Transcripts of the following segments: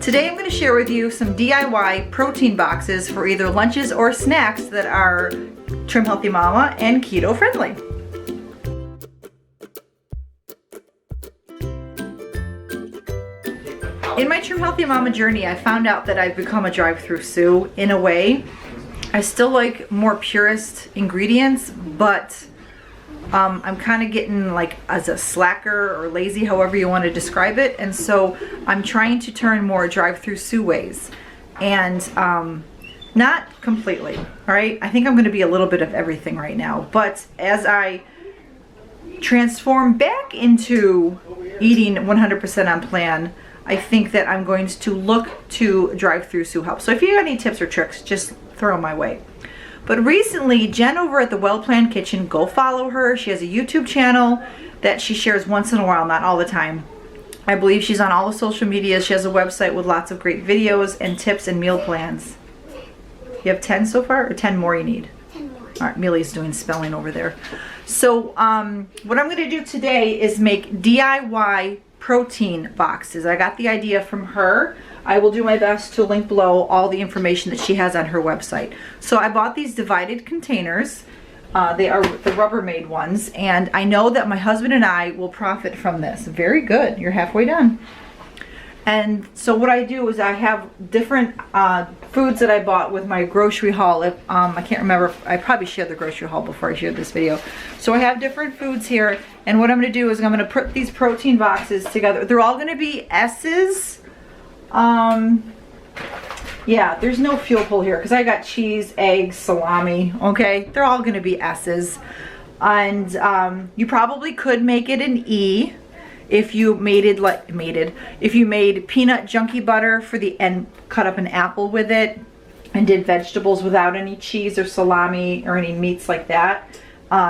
Today I'm going to share with you some DIY protein boxes for either lunches or snacks that are Trim Healthy Mama and keto friendly. In my Trim Healthy Mama journey, I found out that I've become a drive-through Sue in a way. I still like more purist ingredients, but I'm kind of getting like as a slacker or lazy, however you want to describe it. And so I'm trying to turn more drive-through Sue ways. And not completely, all right? I think I'm going to be a little bit of everything right now. But as I transform back into eating 100% on plan, I think that I'm going to look to drive-through Sue help. So if you have any tips or tricks, just throw them my way. But recently, Jen over at the Well Planned Kitchen, go follow her. She has a YouTube channel that she shares once in a while, not all the time. I believe she's on all the social media. She has a website with lots of great videos and tips and meal plans. You have 10 so far, or 10 more you need? 10 more. All right, Millie's doing spelling over there. So what I'm going to do today is make DIY protein boxes. I got the idea from her. I will do my best to link below all the information that she has on her website. So I bought these divided containers. They are the Rubbermaid ones, and I know that my husband and I will profit from this. Very good. You're halfway done. And so what I do is I have different foods that I bought with my grocery haul. I can't remember. I probably shared the grocery haul before I shared this video. So I have different foods here, and what I'm going to do is I'm going to put these protein boxes together. They're all going to be S's. Yeah, there's no fuel pull here because I got cheese, eggs, salami. Okay, they're all going to be S's. And you probably could make it an E. If you if you made peanut junkie butter for the and cut up an apple with it and did vegetables without any cheese or salami or any meats like that,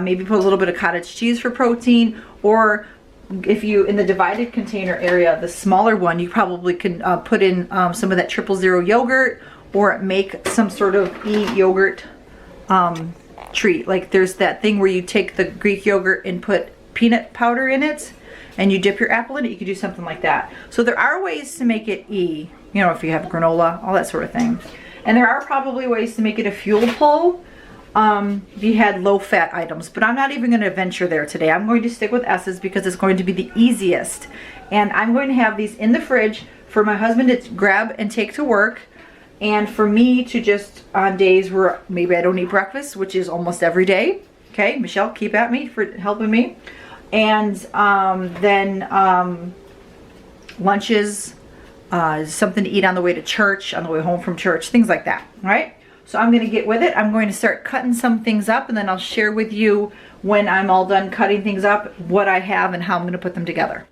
maybe put a little bit of cottage cheese for protein. Or if you, in the divided container area, the smaller one, you probably can put in some of that 000 yogurt, or make some sort of yogurt treat. Like there's that thing where you take the Greek yogurt and put peanut powder in it, and you dip your apple in it. You could do something like that. So there are ways to make it E, you know, if you have granola, all that sort of thing. And there are probably ways to make it a fuel pull if you had low-fat items. But I'm not even going to venture there today. I'm going to stick with S's because it's going to be the easiest. And I'm going to have these in the fridge for my husband to grab and take to work. And for me to just, on days where maybe I don't eat breakfast, which is almost every day. Okay, Michelle, keep at me for helping me. And then lunches, something to eat on the way to church, on the way home from church, things like that, all right? So I'm going to get with it. I'm going to start cutting some things up, and then I'll share with you when I'm all done cutting things up what I have and how I'm going to put them together.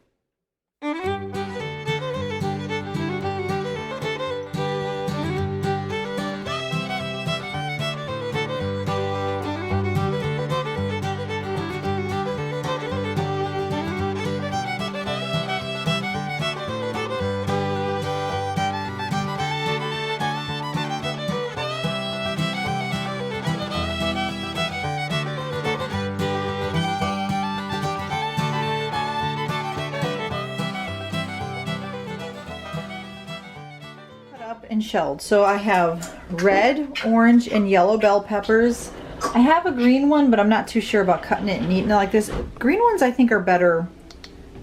And shelled. So I have red, orange, and yellow bell peppers. I have a green one, but I'm not too sure about cutting it and eating it like this. Green ones I think are better,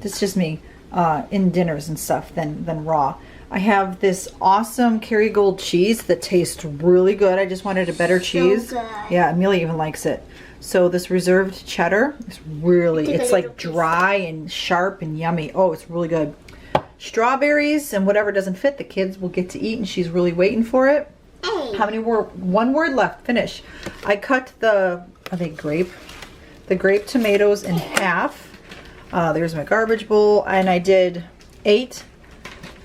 this is just me, in dinners and stuff than raw. I have this awesome Kerrygold cheese that tastes really good. I just wanted a better cheese. Good. Yeah, Amelia even likes it. So this reserved cheddar is really, it's like dry and sharp and yummy. Oh, it's really good. Strawberries and whatever doesn't fit, the kids will get to eat, and she's really waiting for it. Hey. How many more? One word left. Finish. I cut the grape tomatoes in half. There's my garbage bowl, and I did 8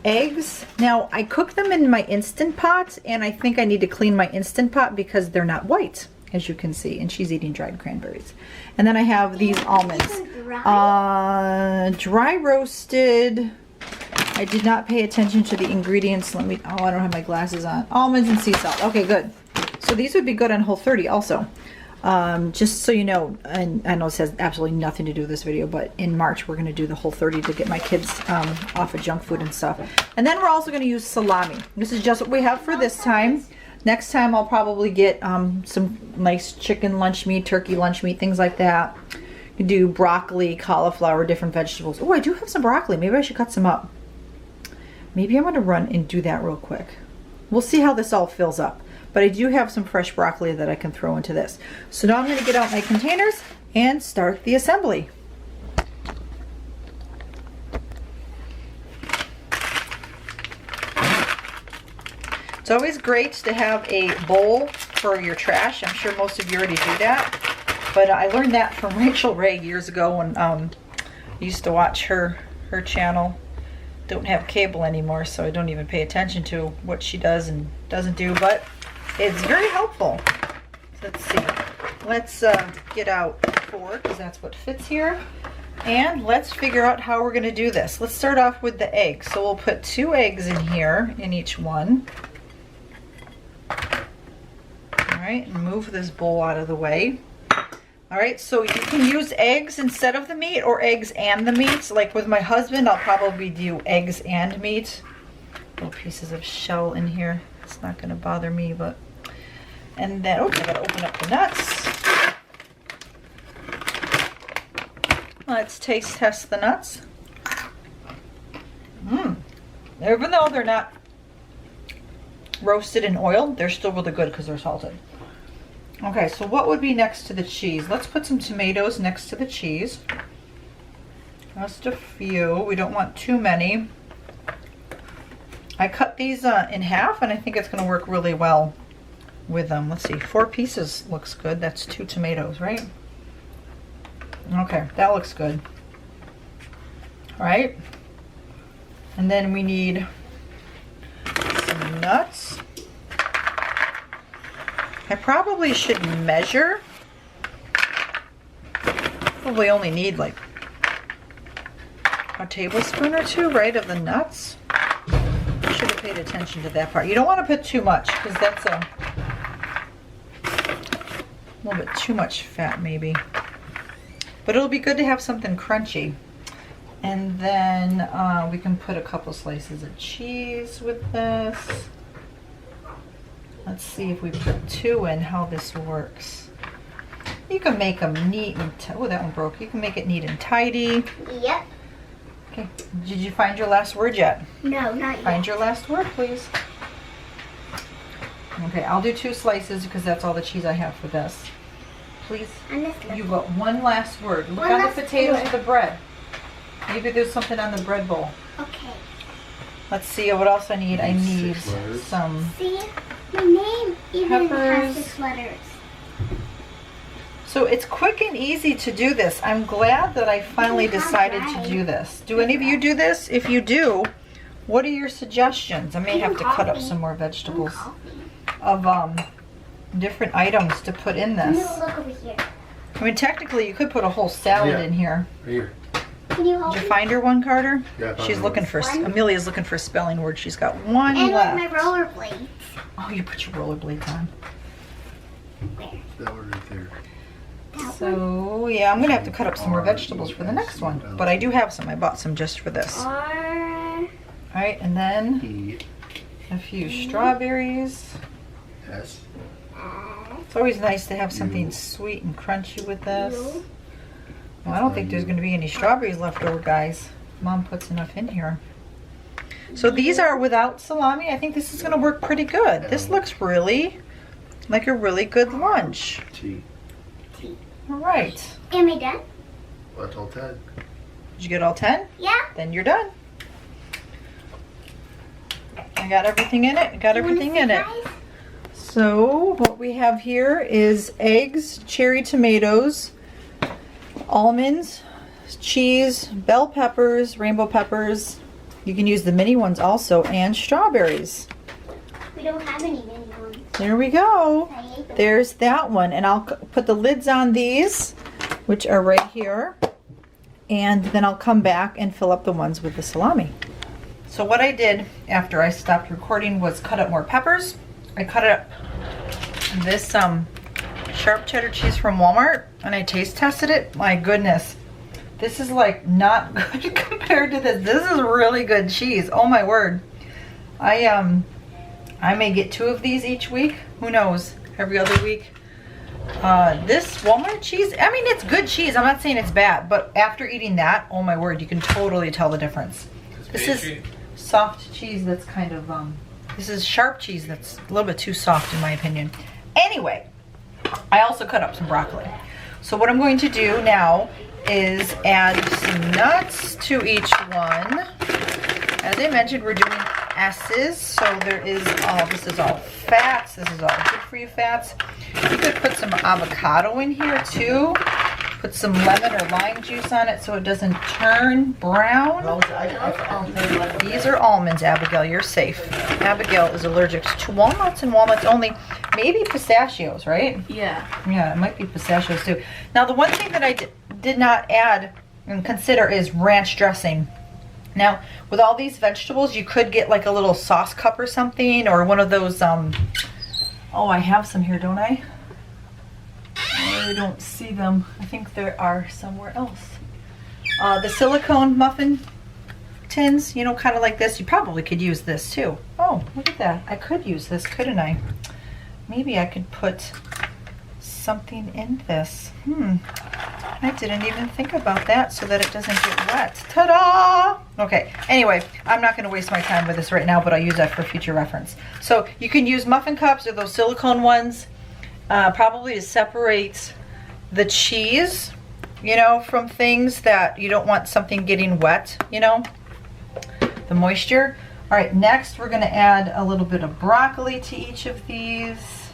eggs. Now I cook them in my Instant Pot, and I think I need to clean my Instant Pot because they're not white, as you can see. And she's eating dried cranberries. And then I have these almonds, dry roasted. I did not pay attention to the ingredients. Let me, oh, I don't have my glasses on. Almonds and sea salt. Okay, good. So these would be good on Whole30 also. Just so you know, and I know this has absolutely nothing to do with this video, but in March we're going to do the Whole30 to get my kids off of junk food and stuff. And then we're also going to use salami. This is just what we have for this time. Next time I'll probably get some nice chicken lunch meat, turkey lunch meat, things like that. You can do broccoli, cauliflower, different vegetables. Oh, I do have some broccoli. Maybe I should cut some up. Maybe I'm going to run and do that real quick. We'll see how this all fills up. But I do have some fresh broccoli that I can throw into this. So now I'm going to get out my containers and start the assembly. It's always great to have a bowl for your trash. I'm sure most of you already do that. But I learned that from Rachel Ray years ago when I used to watch her channel. Don't have cable anymore, so I don't even pay attention to what she does and doesn't do. But it's very helpful. Let's see. Let's get out 4 because that's what fits here. And let's figure out how we're going to do this. Let's start off with the eggs. So we'll put 2 eggs in here in each one. Alright, and move this bowl out of the way. Alright, so you can use eggs instead of the meat or eggs and the meat. Like with my husband, I'll probably do eggs and meat. Little pieces of shell in here. It's not going to bother me, but... And then, oh, I gotta open up the nuts. Let's taste test the nuts. Even though they're not roasted in oil, they're still really good because they're salted. Okay, so what would be next to the cheese? Let's put some tomatoes next to the cheese. Just a few. We don't want too many. I cut these in half, and I think it's going to work really well with them. Let's see, 4 pieces looks good. That's 2 tomatoes, right? Okay, that looks good. All right. And then we need some nuts. I probably should measure. Probably only need like a tablespoon or 2, right, of the nuts. I should have paid attention to that part. You don't want to put too much because that's a little bit too much fat maybe. But it'll be good to have something crunchy. And then we can put a couple slices of cheese with this. Let's see if we put 2 in, how this works. You can make them neat and, oh, that one broke. You can make it neat and tidy. Yep. Okay, did you find your last word yet? No, not yet. Find your last word, please. Okay, I'll do 2 slices because that's all the cheese I have for this. Please, you got one last word. Look on the potatoes or the bread. Maybe there's something on the bread bowl. Okay. Let's see what else I need. I need some See, my name even has peppers. 6 letters. So it's quick and easy to do this. I'm glad that I finally decided to do this. Do any of you do this? If you do, what are your suggestions? I may have to cut up some more vegetables of different items to put in this. Look over here. I mean, technically, you could put a whole salad in here. Right here. Can you hold Did you find her one, Carter? Yeah, I found She's her looking one. for, Amelia's looking for a spelling word. She's got one and left. with my rollerblades. Oh, you put your rollerblades on. Where? That one right there. So, yeah, I'm going to have to cut up some more vegetables for the next one. But I do have some. I bought some just for this. R. Alright, and then E. a few strawberries. S. It's always nice to have something sweet and crunchy with this. Well, I don't think there's going to be any strawberries left over, guys. Mom puts enough in here. So these are without salami. I think this is going to work pretty good. This looks really like a really good lunch. T. All right. Am I done? Well, that's all 10. Did you get all 10? Yeah. Then you're done. I got everything in it. Got everything in it. So what we have here is eggs, cherry tomatoes, almonds, cheese, bell peppers, rainbow peppers. You can use the mini ones also, and strawberries. We don't have any mini ones. There we go. I ate them. There's that one. And I'll put the lids on these, which are right here. And then I'll come back and fill up the ones with the salami. So what I did after I stopped recording was cut up more peppers. I cut up this sharp sharp cheddar cheese from Walmart and I taste tested it. My goodness. This is like not good compared to this. This is really good cheese. Oh my word. I may get 2 of these each week. Who knows? Every other week. This Walmart cheese, I mean, it's good cheese. I'm not saying it's bad, but after eating that, oh my word, you can totally tell the difference. This is soft cheese that's kind of, this is sharp cheese that's a little bit too soft in my opinion. Anyway, I also cut up some broccoli. So what I'm going to do now is add some nuts to each one. As I mentioned, we're doing S's, so there is all, this is all fats, this is all good for you fats. You could put some avocado in here too. Put some lemon or lime juice on it so it doesn't turn brown. These are almonds, Abigail, you're safe. Abigail is allergic to walnuts and walnuts only. Maybe pistachios, right? Yeah. Yeah, it might be pistachios too. Now the one thing that I did not add and consider is ranch dressing. Now, with all these vegetables, you could get like a little sauce cup or something, or one of those, oh, I have some here, don't I? I don't see them. I think there are somewhere else. The silicone muffin tins, you know, kind of like this. You probably could use this too. Oh, look at that. I could use this, couldn't I? Maybe I could put something in this. I didn't even think about that so that it doesn't get wet. Ta-da! Okay, anyway, I'm not going to waste my time with this right now, but I'll use that for future reference. So you can use muffin cups or those silicone ones, probably to separate the cheese, you know, from things that you don't want something getting wet, you know, the moisture. All right, next we're going to add a little bit of broccoli to each of these.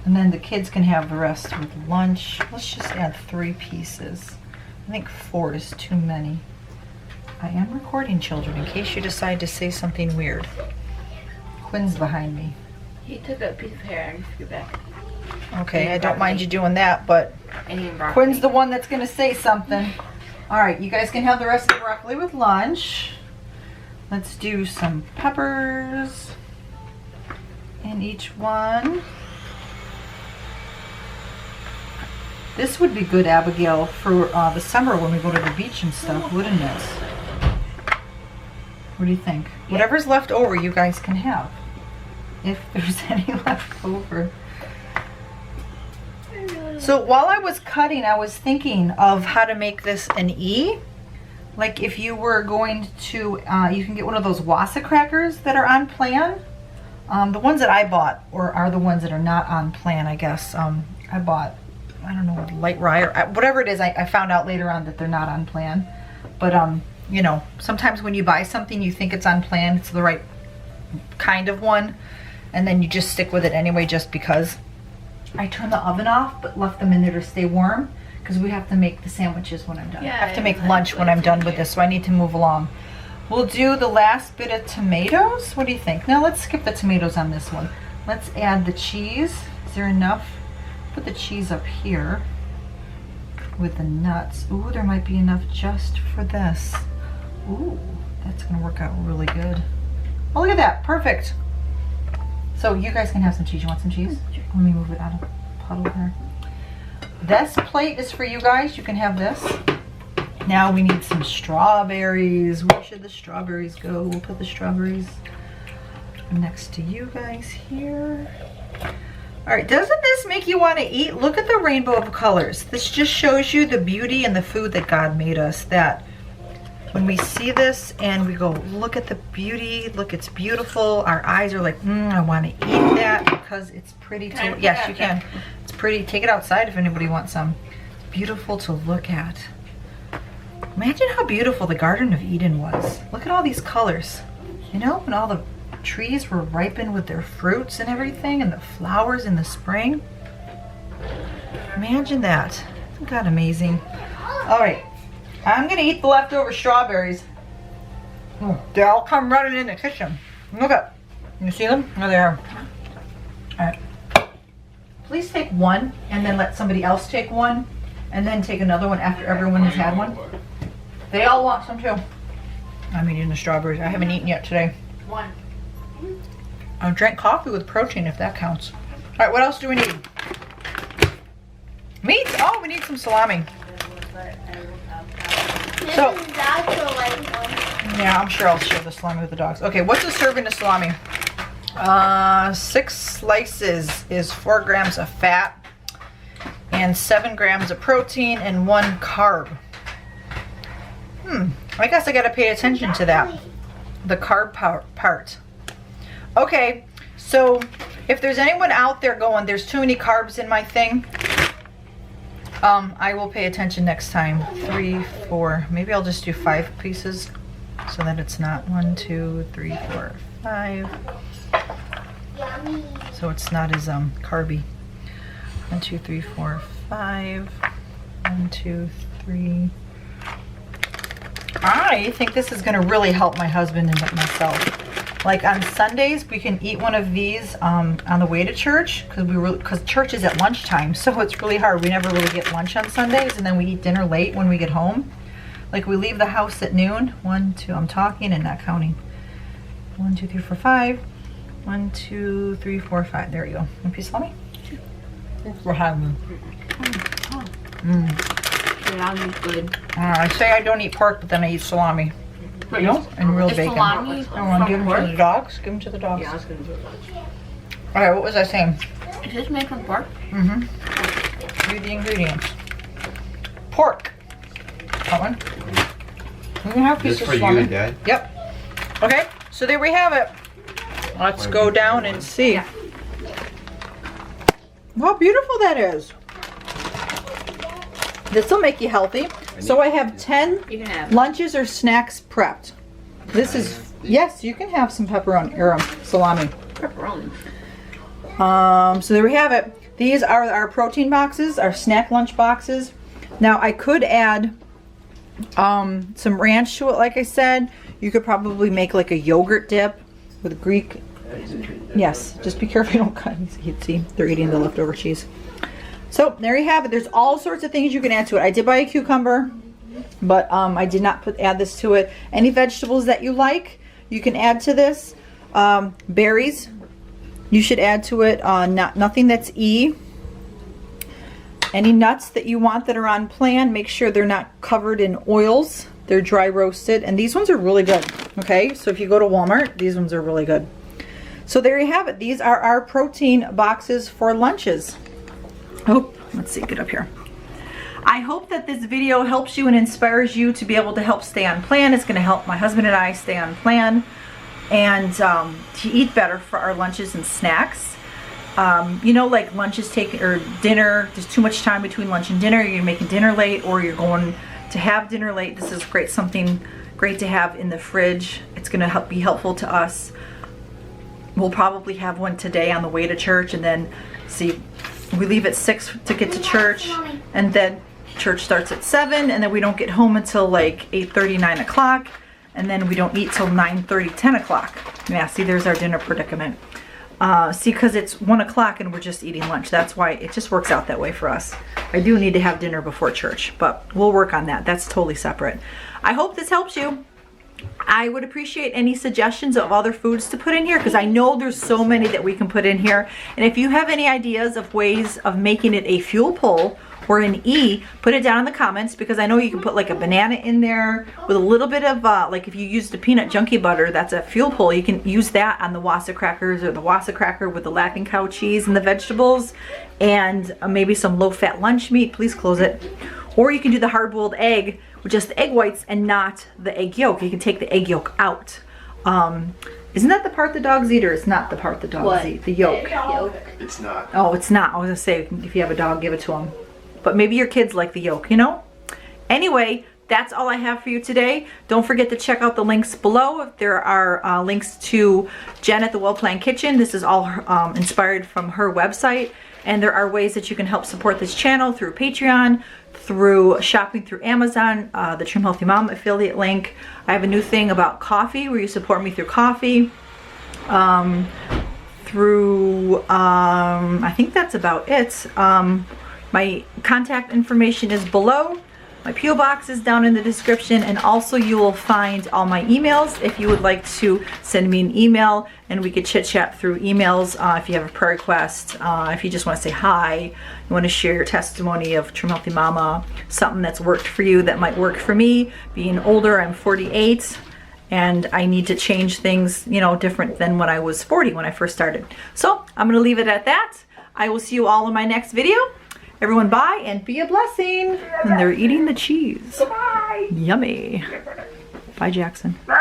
And then the kids can have the rest with lunch. Let's just add 3 pieces. I think 4 is too many. I am recording, children, in case you decide to say something weird. Quinn's behind me. He took a piece of hair and threw it back. Okay, I don't mind you doing that, but Quinn's the one that's gonna say something. All right, you guys can have the rest of the broccoli with lunch. Let's do some peppers in each one. This would be good, Abigail, for the summer when we go to the beach and stuff, wouldn't it? What do you think? Yeah. Whatever's left over, you guys can have. If there's any left over. So while I was cutting, I was thinking of how to make this an E. Like if you were going to, you can get one of those Wassa crackers that are on plan. The ones that I bought are the ones that are not on plan, I guess. I bought, I don't know, light rye or whatever it is. I found out later on that they're not on plan. But, you know, sometimes when you buy something, you think it's on plan, it's the right kind of one. And then you just stick with it anyway just because. I turned the oven off, but left them in there to stay warm because we have to make the sandwiches when I'm done. Yeah, I have to make lunch when I'm done with this, so I need to move along. We'll do the last bit of tomatoes. What do you think? Now let's skip the tomatoes on this one. Let's add the cheese. Is there enough? Put the cheese up here with the nuts. Ooh, there might be enough just for this. Ooh, that's gonna work out really good. Oh, look at that, perfect. So you guys can have some cheese. You want some cheese? Sure. Let me move it out of the puddle here. This plate is for you guys. You can have this. Now we need some strawberries. Where should the strawberries go? We'll put the strawberries next to you guys here. All right, doesn't this make you want to eat? Look at the rainbow of colors. This just shows you the beauty and the food that God made us. That when we see this and we go, look at the beauty, look, it's beautiful. Our eyes are like, I want to eat that because it's pretty to, yes, you can. It's pretty. Take it outside if anybody wants some. It's beautiful to look at. Imagine how beautiful the Garden of Eden was. Look at all these colors. You know, when all the trees were ripened with their fruits and everything, and the flowers in the spring. Imagine that. Isn't that amazing? All right, I'm gonna eat the leftover strawberries. Oh, they all come running in the kitchen. Look up. You see them? Oh, they are. All right. Please take one, and then let somebody else take one, and then take another one after everyone has had one. They all want some too. I'm eating the strawberries. I haven't eaten yet today. One. I drank coffee with protein, if that counts. All right, what else do we need? Meat? Oh, we need some salami. So- Maybe the dogs will like one. Yeah, I'm sure I'll share the salami with the dogs. Okay, what's a serving of salami? 6 slices is 4 grams of fat and 7 grams of protein and 1 carb. I guess I gotta pay attention to that. The carb part. Okay, so if there's anyone out there going, there's too many carbs in my thing, I will pay attention next time. 3, 4, maybe I'll just do 5 pieces so that it's not 1, 2, 3, 4, 5. Yummy. So it's not as carby. 1, 2, 3, 4, 5. 1, 2, 3. I think this is gonna really help my husband and myself. Like on Sundays, we can eat one of these on the way to church because church is at lunchtime, so it's really hard. We never really get lunch on Sundays, and then we eat dinner late when we get home. Like we leave the house at noon. 1, 2. I'm talking and not counting. 1, 2, 3, 4, 5. 1, 2, 3, 4, 5. There you go. One piece of salami. We're having. Salami's good. I say I don't eat pork, but then I eat salami. But You know, and real is bacon. salami I want to give from them to pork? the dogs. Give them to the dogs. Yeah, I was gonna do that. All right, what was I saying? Is this made from pork? Read the ingredients. Pork. That one. We can have This pieces for of salami. you, Dad? Yep. Okay, so there we have it. Let's go down and see. How beautiful that is. This will make you healthy. So I have 10 You can have. lunches or snacks prepped. This is, yes, you can have some pepperoni or salami. Pepperoni. So there we have it. These are our protein boxes, our snack lunch boxes. Now I could add some ranch to it, like I said. You could probably make like a yogurt dip with Greek. Yes, just be careful you don't cut. You see, they're eating the leftover cheese. So there you have it. There's all sorts of things you can add to it. I did buy a cucumber, but I did not add this to it. Any vegetables that you like, you can add to this. Berries, you should add to it. Nothing that's E. Any nuts that you want that are on plan, make sure they're not covered in oils. They're dry roasted, and these ones are really good. Okay, so if you go to Walmart, these ones are really good. So there you have it. These are our protein boxes for lunches. Oh, let's see, get up here. I hope that this video helps you and inspires you to be able to help stay on plan. It's going to help my husband and I stay on plan and to eat better for our lunches and snacks. You know, like lunches take, or dinner, there's too much time between lunch and dinner. You're making dinner late, or you're going to have dinner late. This is great, something great to have in the fridge. It's going to be helpful to us. We'll probably have one today on the way to church, and then see, we leave at 6 to get to church, and then church starts at 7, and then we don't get home until like 8:30, 9 o'clock, and then we don't eat till 9:30, 10 o'clock. Yeah, see, there's our dinner predicament. See, because it's 1 o'clock and we're just eating lunch. That's why it just works out that way for us. I do need to have dinner before church, but we'll work on that. That's totally separate. I hope this helps you. I would appreciate any suggestions of other foods to put in here, because I know there's so many that we can put in here. And if you have any ideas of ways of making it a fuel pull or an E, put it down in the comments, because I know you can put like a banana in there with a little bit of like if you used the peanut junkie butter, that's a fuel pull. You can use that on the Wassa crackers, or the Wassa cracker with the Laughing Cow cheese and the vegetables, and maybe some low-fat lunch meat. Please close it. Or you can do the hard-boiled egg with just the egg whites and not the egg yolk. You can take the egg yolk out. Isn't that the part the dogs eat, or it's not the part the dogs eat? The yolk. It's not. Oh, it's not. I was gonna say, if you have a dog, give it to them. But maybe your kids like the yolk, you know? Anyway, that's all I have for you today. Don't forget to check out the links below. There are links to Jen at the Well Planned Kitchen. This is all inspired from her website. And there are ways that you can help support this channel through Patreon, through shopping through Amazon, the Trim Healthy Mom affiliate link. I have a new thing about coffee where you support me through coffee. I think that's about it. My contact information is below. My P.O. box is down in the description, and also you will find all my emails if you would like to send me an email and we could chit chat through emails. If you have a prayer request, if you just want to say hi, you want to share your testimony of Trim Healthy Mama, something that's worked for you that might work for me. Being older, I'm 48 and I need to change things, you know, different than when I was 40 when I first started. So I'm going to leave it at that. I will see you all in my next video. Everyone, bye and be a blessing. And they're eating the cheese. Bye. Yummy. Bye, Jackson. Bye.